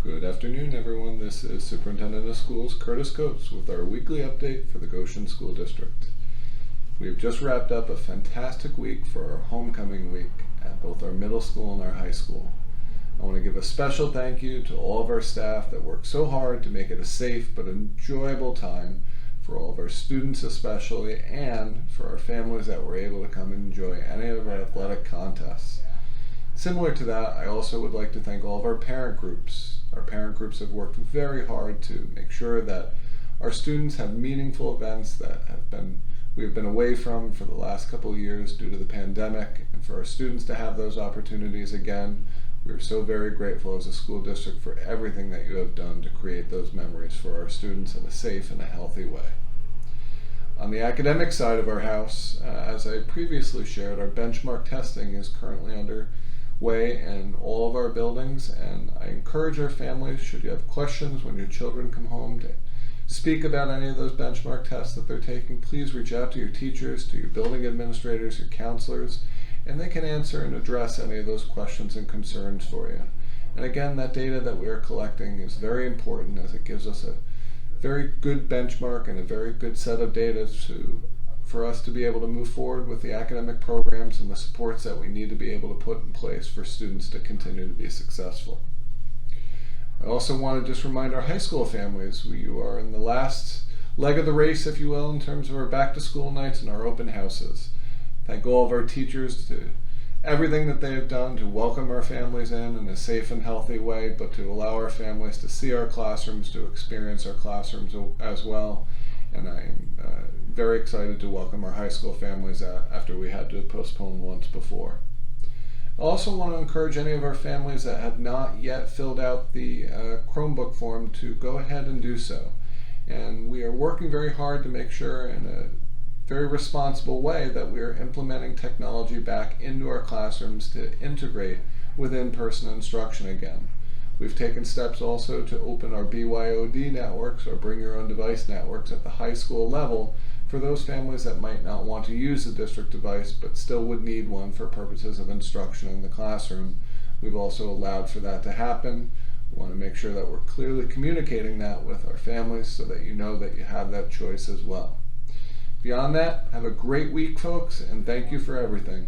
Good afternoon, everyone. This is Superintendent of Schools Curtis Coates with our weekly update for the Goshen School District. We've just wrapped up a fantastic week for our homecoming week at both our middle school and our high school. I want to give a special thank you to all of our staff that worked so hard to make it a safe but enjoyable time for all of our students especially, and for our families that were able to come and enjoy any of our athletic contests. Similar to that, I also would like to thank all of our parent groups. Our parent groups have worked very hard to make sure that our students have meaningful events that we've been away from for the last couple of years due to the pandemic, and for our students to have those opportunities again. We're so very grateful as a school district for everything that you have done to create those memories for our students in a safe and a healthy way. On the academic side of our house, as I previously shared, our benchmark testing is currently underway in all of our buildings, and I encourage our families, should you have questions when your children come home to speak about any of those benchmark tests that they're taking, please reach out to your teachers, to your building administrators, your counselors, and they can answer and address any of those questions and concerns for you. And again, that data that we are collecting is very important, as it gives us a very good benchmark and a very good set of data for us to be able to move forward with the academic programs and the supports that we need to be able to put in place for students to continue to be successful. I also want to just remind our high school families, you are in the last leg of the race, if you will, in terms of our back to school nights and our open houses. Thank all of our teachers to everything that they have done to welcome our families in a safe and healthy way, but to allow our families to see our classrooms, to experience our classrooms as well. And I'm very excited to welcome our high school families after we had to postpone once before. I also want to encourage any of our families that have not yet filled out the Chromebook form to go ahead and do so. And we are working very hard to make sure in a very responsible way that we are implementing technology back into our classrooms to integrate with in-person instruction again. We've taken steps also to open our BYOD networks, or Bring Your Own Device networks, at the high school level for those families that might not want to use the district device but still would need one for purposes of instruction in the classroom. We've also allowed for that to happen. We want to make sure that we're clearly communicating that with our families so that you know that you have that choice as well. Beyond that, have a great week, folks, and thank you for everything.